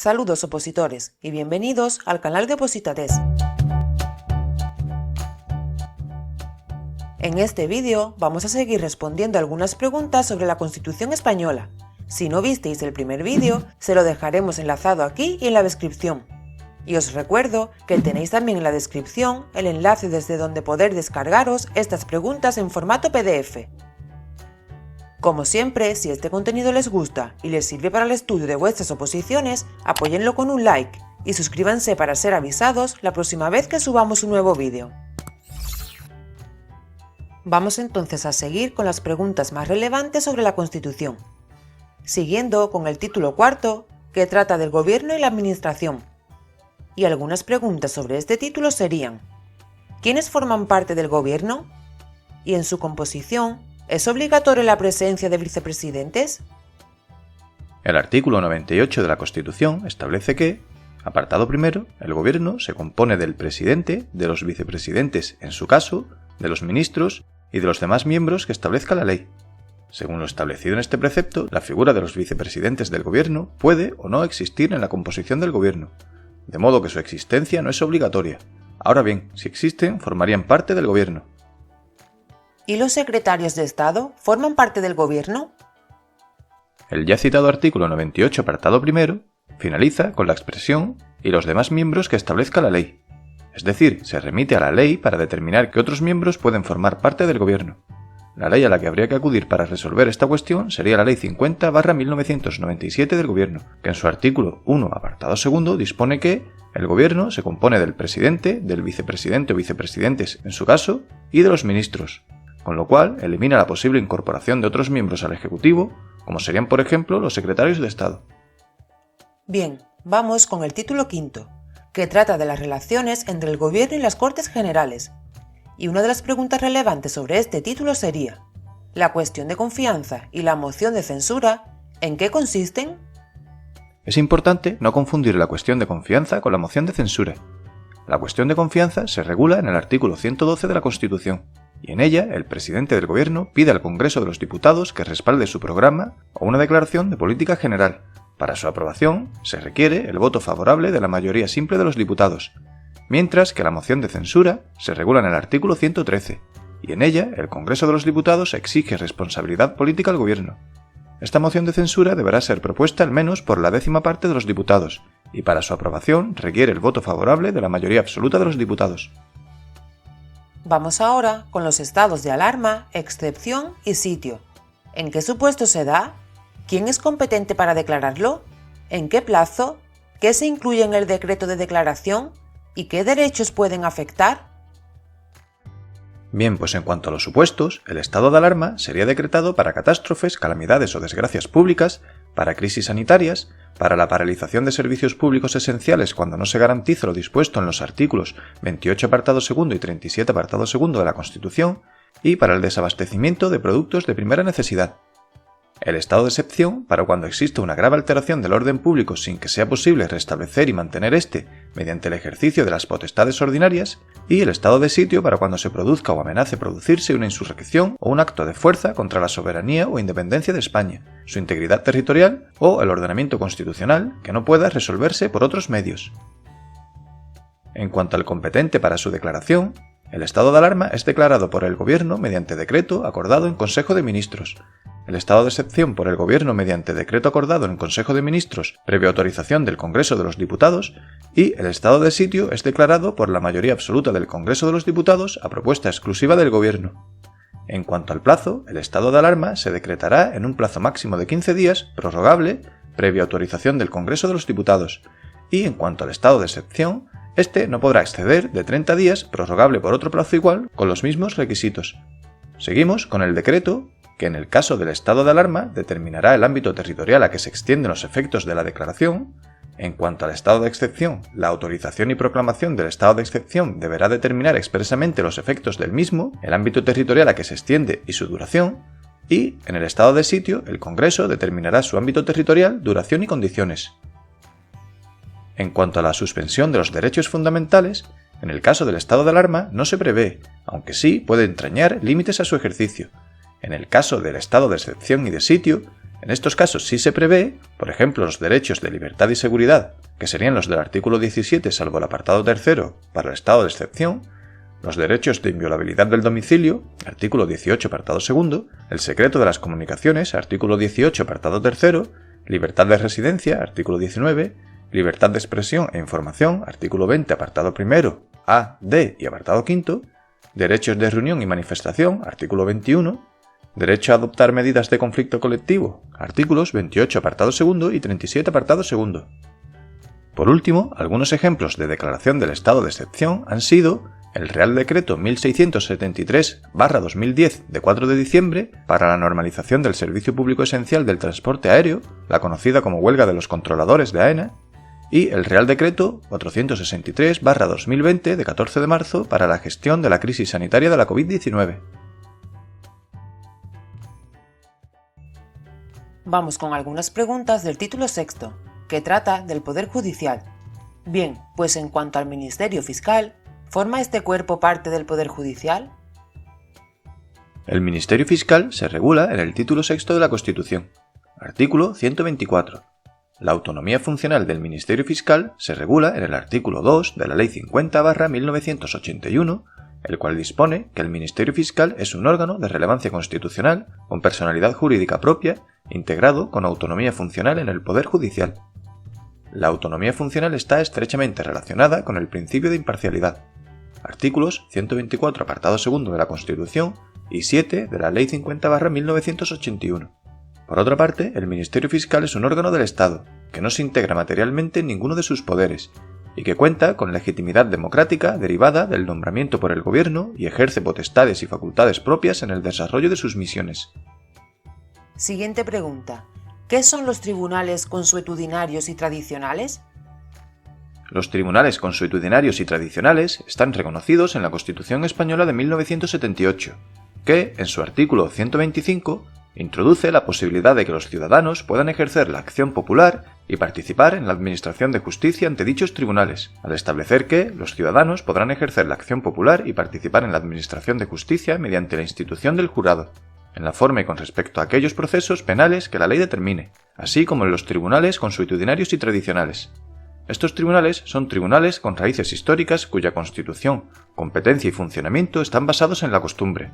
Saludos opositores y bienvenidos al canal de Opositades. En este vídeo vamos a seguir respondiendo algunas preguntas sobre la Constitución española. Si no visteis el primer vídeo, se lo dejaremos enlazado aquí y en la descripción. Y os recuerdo que tenéis también en la descripción el enlace desde donde poder descargaros estas preguntas en formato PDF. Como siempre, si este contenido les gusta y les sirve para el estudio de vuestras oposiciones, apóyenlo con un like y suscríbanse para ser avisados la próxima vez que subamos un nuevo vídeo. Vamos entonces a seguir con las preguntas más relevantes sobre la Constitución, siguiendo con el título cuarto, que trata del gobierno y la administración. Y algunas preguntas sobre este título serían: ¿quiénes forman parte del gobierno? Y en su composición, ¿es obligatoria la presencia de vicepresidentes? El artículo 98 de la Constitución establece que, apartado primero, el gobierno se compone del presidente, de los vicepresidentes en su caso, de los ministros y de los demás miembros que establezca la ley. Según lo establecido en este precepto, la figura de los vicepresidentes del gobierno puede o no existir en la composición del gobierno, de modo que su existencia no es obligatoria. Ahora bien, si existen, formarían parte del gobierno. ¿Y los secretarios de Estado forman parte del gobierno? El ya citado artículo 98, apartado primero, finaliza con la expresión «y los demás miembros que establezca la ley». Es decir, se remite a la ley para determinar que otros miembros pueden formar parte del gobierno. La ley a la que habría que acudir para resolver esta cuestión sería la Ley 50/1997 del Gobierno, que en su artículo 1, apartado segundo, dispone que el Gobierno se compone del presidente, del vicepresidente o vicepresidentes, en su caso, y de los ministros, con lo cual elimina la posible incorporación de otros miembros al Ejecutivo, como serían, por ejemplo, los secretarios de Estado. Bien, vamos con el título quinto, que trata de las relaciones entre el Gobierno y las Cortes Generales. Y una de las preguntas relevantes sobre este título sería: ¿la cuestión de confianza y la moción de censura en qué consisten? Es importante no confundir la cuestión de confianza con la moción de censura. La cuestión de confianza se regula en el artículo 112 de la Constitución, y en ella el presidente del Gobierno pide al Congreso de los Diputados que respalde su programa o una declaración de política general. Para su aprobación se requiere el voto favorable de la mayoría simple de los diputados, mientras que la moción de censura se regula en el artículo 113, y en ella el Congreso de los Diputados exige responsabilidad política al Gobierno. Esta moción de censura deberá ser propuesta al menos por la 10ª parte de los diputados, y para su aprobación requiere el voto favorable de la mayoría absoluta de los diputados. Vamos ahora con los estados de alarma, excepción y sitio. ¿En qué supuesto se da? ¿Quién es competente para declararlo? ¿En qué plazo? ¿Qué se incluye en el decreto de declaración? ¿Y qué derechos pueden afectar? Bien, pues en cuanto a los supuestos, el estado de alarma sería decretado para catástrofes, calamidades o desgracias públicas, para crisis sanitarias, para la paralización de servicios públicos esenciales cuando no se garantiza lo dispuesto en los artículos 28 apartado segundo y 37 apartado segundo de la Constitución, y para el desabastecimiento de productos de primera necesidad. El estado de excepción para cuando exista una grave alteración del orden público sin que sea posible restablecer y mantener este mediante el ejercicio de las potestades ordinarias, y el estado de sitio para cuando se produzca o amenace producirse una insurrección o un acto de fuerza contra la soberanía o independencia de España, su integridad territorial o el ordenamiento constitucional que no pueda resolverse por otros medios. En cuanto al competente para su declaración, el estado de alarma es declarado por el Gobierno mediante decreto acordado en Consejo de Ministros, el estado de excepción por el Gobierno mediante decreto acordado en Consejo de Ministros previa autorización del Congreso de los Diputados, y el estado de sitio es declarado por la mayoría absoluta del Congreso de los Diputados a propuesta exclusiva del Gobierno. En cuanto al plazo, el estado de alarma se decretará en un plazo máximo de 15 días, prorrogable, previa autorización del Congreso de los Diputados, y en cuanto al estado de excepción, este no podrá exceder de 30 días, prorrogable por otro plazo igual, con los mismos requisitos. Seguimos con el decreto, que en el caso del estado de alarma determinará el ámbito territorial a que se extienden los efectos de la declaración. En cuanto al estado de excepción, la autorización y proclamación del estado de excepción deberá determinar expresamente los efectos del mismo, el ámbito territorial a que se extiende y su duración, y, en el estado de sitio, el Congreso determinará su ámbito territorial, duración y condiciones. En cuanto a la suspensión de los derechos fundamentales, en el caso del estado de alarma no se prevé, aunque sí puede entrañar límites a su ejercicio. En el caso del estado de excepción y de sitio, En estos casos sí se prevé, por ejemplo, los derechos de libertad y seguridad, que serían los del artículo 17 salvo el apartado tercero para el estado de excepción, los derechos de inviolabilidad del domicilio, artículo 18 apartado segundo, el secreto de las comunicaciones, artículo 18 apartado tercero, libertad de residencia, artículo 19, libertad de expresión e información, artículo 20 apartado primero, A, D y apartado quinto, derechos de reunión y manifestación, artículo 21, derecho a adoptar medidas de conflicto colectivo, artículos 28 apartado segundo y 37 apartado segundo. Por último, algunos ejemplos de declaración del estado de excepción han sido el Real Decreto 1673/2010 de 4 de diciembre para la normalización del servicio público esencial del transporte aéreo, la conocida como huelga de los controladores de AENA, y el Real Decreto 463/2020 de 14 de marzo para la gestión de la crisis sanitaria de la COVID-19. Vamos con algunas preguntas del título sexto, que trata del Poder Judicial. Bien, pues en cuanto al Ministerio Fiscal, ¿forma este cuerpo parte del Poder Judicial? El Ministerio Fiscal se regula en el título sexto de la Constitución. Artículo 124. La autonomía funcional del Ministerio Fiscal se regula en el artículo 2 de la Ley 50/1981, el cual dispone que el Ministerio Fiscal es un órgano de relevancia constitucional con personalidad jurídica propia, integrado con autonomía funcional en el Poder Judicial. La autonomía funcional está estrechamente relacionada con el principio de imparcialidad. Artículos 124 apartado segundo de la Constitución y 7 de la Ley 50/1981. Por otra parte, el Ministerio Fiscal es un órgano del Estado, que no se integra materialmente en ninguno de sus poderes, y que cuenta con legitimidad democrática derivada del nombramiento por el Gobierno y ejerce potestades y facultades propias en el desarrollo de sus misiones. Siguiente pregunta. ¿Qué son los tribunales consuetudinarios y tradicionales? Los tribunales consuetudinarios y tradicionales están reconocidos en la Constitución Española de 1978, que, en su artículo 125, introduce la posibilidad de que los ciudadanos puedan ejercer la acción popular y participar en la administración de justicia ante dichos tribunales, al establecer que los ciudadanos podrán ejercer la acción popular y participar en la administración de justicia mediante la institución del jurado, en la forma y con respecto a aquellos procesos penales que la ley determine, así como en los tribunales consuetudinarios y tradicionales. Estos tribunales son tribunales con raíces históricas cuya constitución, competencia y funcionamiento están basados en la costumbre.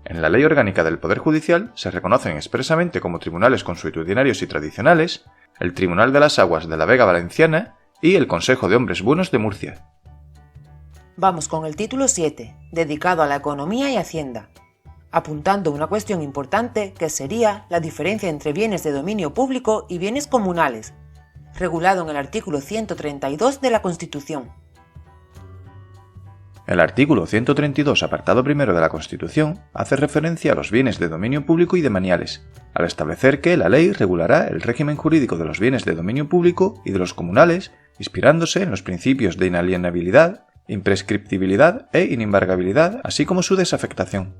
En la Ley Orgánica del Poder Judicial se reconocen expresamente como tribunales consuetudinarios y tradicionales el Tribunal de las Aguas de la Vega Valenciana y el Consejo de Hombres Buenos de Murcia. Vamos con el título 7, dedicado a la economía y hacienda, apuntando una cuestión importante que sería la diferencia entre bienes de dominio público y bienes comunales, regulado en el artículo 132 de la Constitución. El artículo 132, apartado primero de la Constitución, hace referencia a los bienes de dominio público y demaniales, al establecer que la ley regulará el régimen jurídico de los bienes de dominio público y de los comunales, inspirándose en los principios de inalienabilidad, imprescriptibilidad e inembargabilidad, así como su desafectación.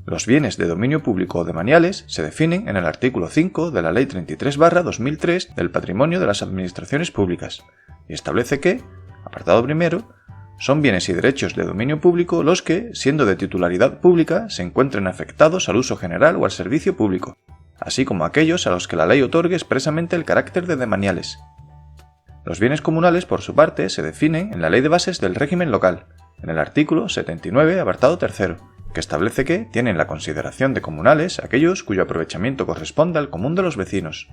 Los bienes de dominio público o demaniales se definen en el artículo 5 de la Ley 33/2003 del Patrimonio de las Administraciones Públicas, y establece que, apartado primero, son bienes y derechos de dominio público los que, siendo de titularidad pública, se encuentren afectados al uso general o al servicio público, así como aquellos a los que la ley otorgue expresamente el carácter de demaniales. Los bienes comunales, por su parte, se definen en la Ley de Bases del Régimen Local, en el artículo 79, apartado tercero, que establece que tienen la consideración de comunales aquellos cuyo aprovechamiento corresponda al común de los vecinos.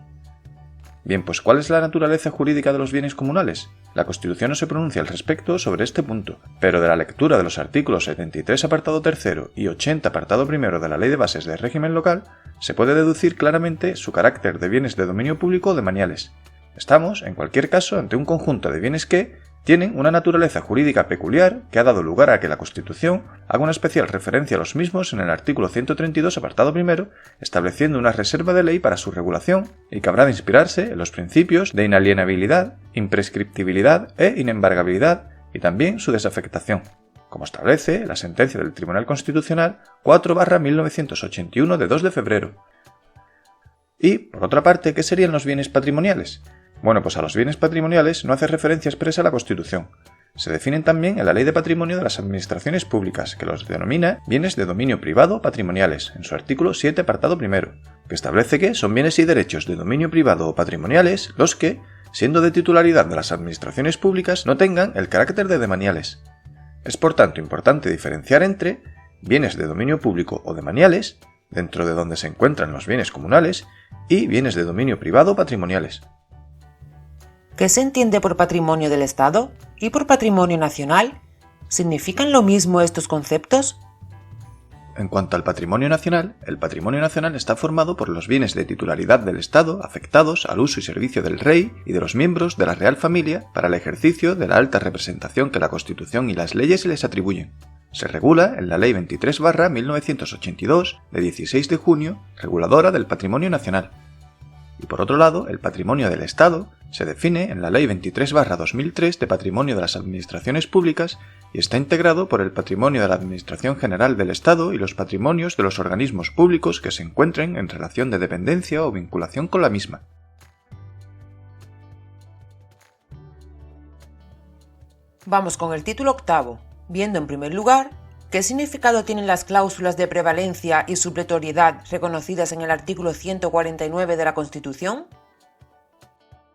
Bien, pues ¿cuál es la naturaleza jurídica de los bienes comunales? La Constitución no se pronuncia al respecto sobre este punto, pero de la lectura de los artículos 73 apartado tercero y 80 apartado primero de la Ley de Bases del Régimen Local, se puede deducir claramente su carácter de bienes de dominio público o demaniales. Estamos, en cualquier caso, ante un conjunto de bienes que tienen una naturaleza jurídica peculiar que ha dado lugar a que la Constitución haga una especial referencia a los mismos en el artículo 132 apartado primero, estableciendo una reserva de ley para su regulación y que habrá de inspirarse en los principios de inalienabilidad, imprescriptibilidad e inembargabilidad y también su desafectación, como establece la sentencia del Tribunal Constitucional 4/1981 de 2 de febrero. Y, por otra parte, ¿qué serían los bienes patrimoniales? Bueno, pues a los bienes patrimoniales no hace referencia expresa la Constitución, se definen también en la Ley de Patrimonio de las Administraciones Públicas, que los denomina bienes de dominio privado patrimoniales, en su artículo 7, apartado primero, que establece que son bienes y derechos de dominio privado o patrimoniales los que, siendo de titularidad de las administraciones públicas, no tengan el carácter de demaniales. Es por tanto importante diferenciar entre bienes de dominio público o demaniales, dentro de donde se encuentran los bienes comunales, y bienes de dominio privado patrimoniales. ¿Qué se entiende por patrimonio del Estado y por patrimonio nacional? ¿Significan lo mismo estos conceptos? En cuanto al patrimonio nacional, el patrimonio nacional está formado por los bienes de titularidad del Estado afectados al uso y servicio del Rey y de los miembros de la Real Familia para el ejercicio de la alta representación que la Constitución y las leyes les atribuyen. Se regula en la Ley 23/1982, de 16 de junio, reguladora del patrimonio nacional. Y por otro lado, el patrimonio del Estado se define en la Ley 23/2003 de Patrimonio de las Administraciones Públicas y está integrado por el patrimonio de la Administración General del Estado y los patrimonios de los organismos públicos que se encuentren en relación de dependencia o vinculación con la misma. Vamos con el título octavo, viendo en primer lugar ¿qué significado tienen las cláusulas de prevalencia y supletoriedad reconocidas en el artículo 149 de la Constitución?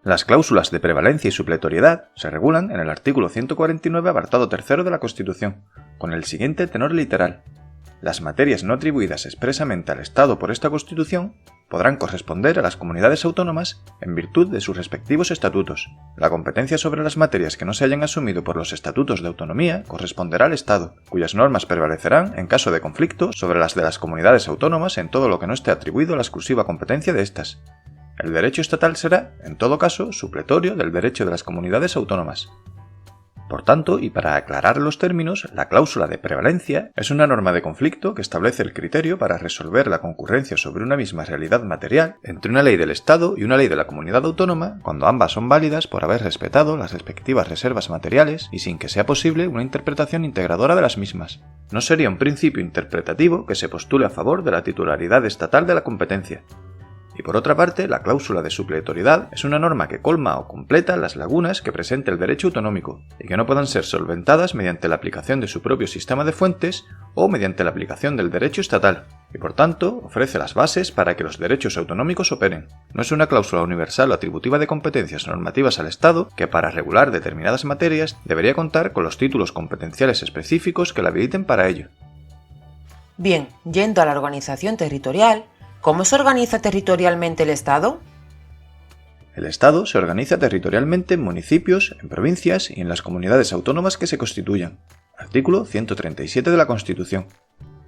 Las cláusulas de prevalencia y supletoriedad se regulan en el artículo 149, apartado 3 de la Constitución, con el siguiente tenor literal. Las materias no atribuidas expresamente al Estado por esta Constitución podrán corresponder a las comunidades autónomas en virtud de sus respectivos estatutos. La competencia sobre las materias que no se hayan asumido por los estatutos de autonomía corresponderá al Estado, cuyas normas prevalecerán en caso de conflicto sobre las de las comunidades autónomas en todo lo que no esté atribuido a la exclusiva competencia de estas. El derecho estatal será, en todo caso, supletorio del derecho de las comunidades autónomas. Por tanto, y para aclarar los términos, la cláusula de prevalencia es una norma de conflicto que establece el criterio para resolver la concurrencia sobre una misma realidad material entre una ley del Estado y una ley de la comunidad autónoma cuando ambas son válidas por haber respetado las respectivas reservas materiales y sin que sea posible una interpretación integradora de las mismas. No sería un principio interpretativo que se postule a favor de la titularidad estatal de la competencia. Y por otra parte, la cláusula de supletoriedad es una norma que colma o completa las lagunas que presente el derecho autonómico y que no puedan ser solventadas mediante la aplicación de su propio sistema de fuentes o mediante la aplicación del derecho estatal, y por tanto ofrece las bases para que los derechos autonómicos operen. No es una cláusula universal o atributiva de competencias normativas al Estado que para regular determinadas materias debería contar con los títulos competenciales específicos que la habiliten para ello. Bien, yendo a la organización territorial, ¿cómo se organiza territorialmente el Estado? El Estado se organiza territorialmente en municipios, en provincias y en las comunidades autónomas que se constituyan. Artículo 137 de la Constitución.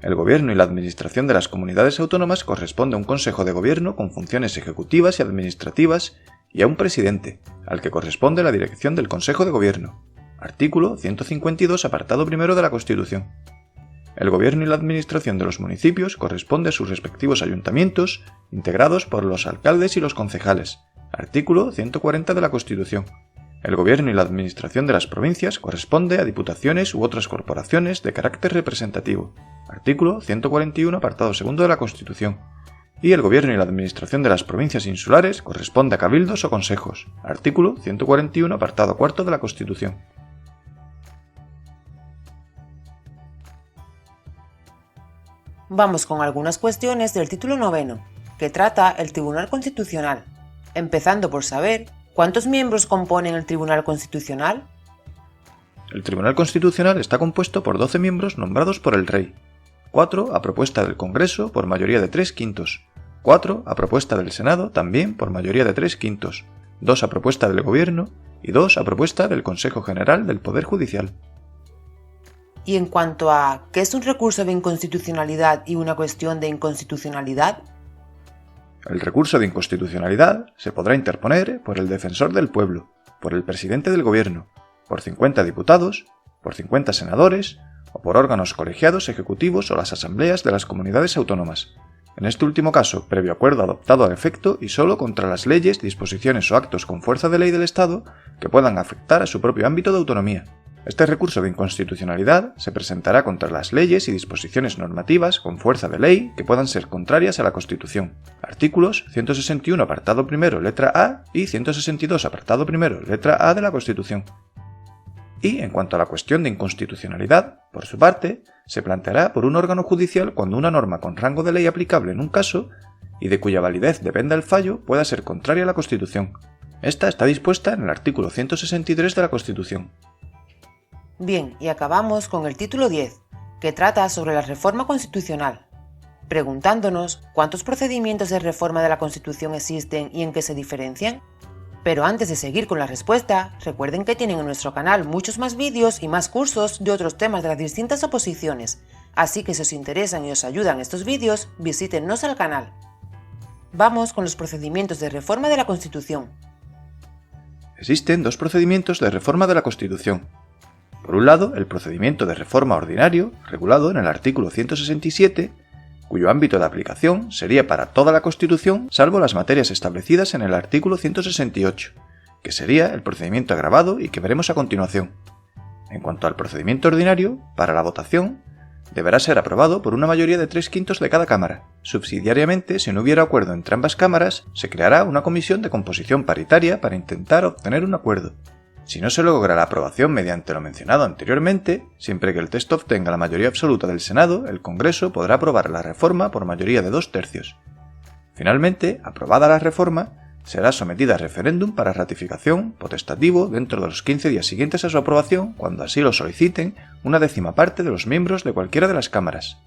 El gobierno y la administración de las comunidades autónomas corresponde a un Consejo de Gobierno con funciones ejecutivas y administrativas y a un presidente, al que corresponde la dirección del Consejo de Gobierno. Artículo 152, apartado 1 de la Constitución. El gobierno y la administración de los municipios corresponde a sus respectivos ayuntamientos, integrados por los alcaldes y los concejales. Artículo 140 de la Constitución. El gobierno y la administración de las provincias corresponde a diputaciones u otras corporaciones de carácter representativo. Artículo 141, apartado 2 de la Constitución. Y el gobierno y la administración de las provincias insulares corresponde a cabildos o consejos. Artículo 141, apartado 4 de la Constitución. Vamos con algunas cuestiones del título 9, que trata el Tribunal Constitucional, empezando por saber ¿cuántos miembros componen el Tribunal Constitucional? El Tribunal Constitucional está compuesto por 12 miembros nombrados por el Rey, 4 a propuesta del Congreso por mayoría de 3/5, 4 a propuesta del Senado también por mayoría de 3/5, 2 a propuesta del Gobierno y 2 a propuesta del Consejo General del Poder Judicial. Y en cuanto a ¿qué es un recurso de inconstitucionalidad y una cuestión de inconstitucionalidad? El recurso de inconstitucionalidad se podrá interponer por el Defensor del Pueblo, por el Presidente del Gobierno, por 50 diputados, por 50 senadores o por órganos colegiados ejecutivos o las asambleas de las comunidades autónomas. En este último caso, previo acuerdo adoptado a efecto y solo contra las leyes, disposiciones o actos con fuerza de ley del Estado que puedan afectar a su propio ámbito de autonomía. Este recurso de inconstitucionalidad se presentará contra las leyes y disposiciones normativas con fuerza de ley que puedan ser contrarias a la Constitución. Artículos 161 apartado 1 letra A y 162 apartado 1 letra A de la Constitución. Y, en cuanto a la cuestión de inconstitucionalidad, por su parte, se planteará por un órgano judicial cuando una norma con rango de ley aplicable en un caso y de cuya validez dependa el fallo pueda ser contraria a la Constitución. Esta está dispuesta en el artículo 163 de la Constitución. Bien, y acabamos con el título 10, que trata sobre la reforma constitucional, preguntándonos cuántos procedimientos de reforma de la Constitución existen y en qué se diferencian. Pero antes de seguir con la respuesta, recuerden que tienen en nuestro canal muchos más vídeos y más cursos de otros temas de las distintas oposiciones, así que si os interesan y os ayudan estos vídeos, visítennos al canal. Vamos con los procedimientos de reforma de la Constitución. Existen dos procedimientos de reforma de la Constitución. Por un lado, el procedimiento de reforma ordinario, regulado en el artículo 167, cuyo ámbito de aplicación sería para toda la Constitución salvo las materias establecidas en el artículo 168, que sería el procedimiento agravado y que veremos a continuación. En cuanto al procedimiento ordinario, para la votación, deberá ser aprobado por una mayoría de 3/5 de cada Cámara. Subsidiariamente, si no hubiera acuerdo entre ambas cámaras, se creará una comisión de composición paritaria para intentar obtener un acuerdo. Si no se logra la aprobación mediante lo mencionado anteriormente, siempre que el texto obtenga la mayoría absoluta del Senado, el Congreso podrá aprobar la reforma por mayoría de 2/3. Finalmente, aprobada la reforma, será sometida a referéndum para ratificación potestativo dentro de los 15 días siguientes a su aprobación, cuando así lo soliciten una 10ª parte de los miembros de cualquiera de las cámaras.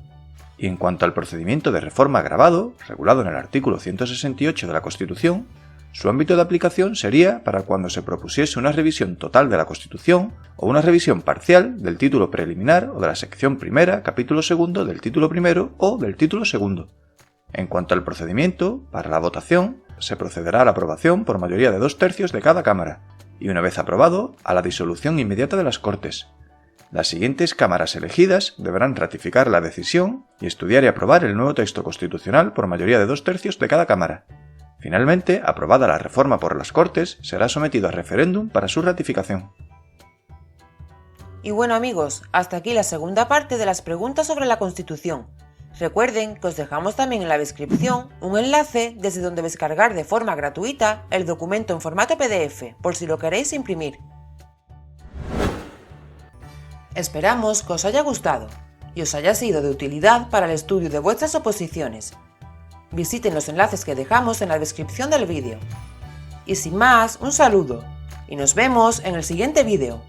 Y en cuanto al procedimiento de reforma agravado, regulado en el artículo 168 de la Constitución, su ámbito de aplicación sería para cuando se propusiese una revisión total de la Constitución o una revisión parcial del título preliminar o de la sección primera, capítulo segundo del título primero o del título segundo. En cuanto al procedimiento, para la votación, se procederá a la aprobación por mayoría de 2/3 de cada Cámara, y una vez aprobado, a la disolución inmediata de las Cortes. Las siguientes cámaras elegidas deberán ratificar la decisión y estudiar y aprobar el nuevo texto constitucional por mayoría de 2/3 de cada Cámara. Finalmente, aprobada la reforma por las Cortes, será sometido a referéndum para su ratificación. Y bueno amigos, hasta aquí la segunda parte de las preguntas sobre la Constitución. Recuerden que os dejamos también en la descripción un enlace desde donde descargar de forma gratuita el documento en formato PDF, por si lo queréis imprimir. Esperamos que os haya gustado y os haya sido de utilidad para el estudio de vuestras oposiciones. Visiten los enlaces que dejamos en la descripción del vídeo. Y sin más, un saludo y nos vemos en el siguiente vídeo.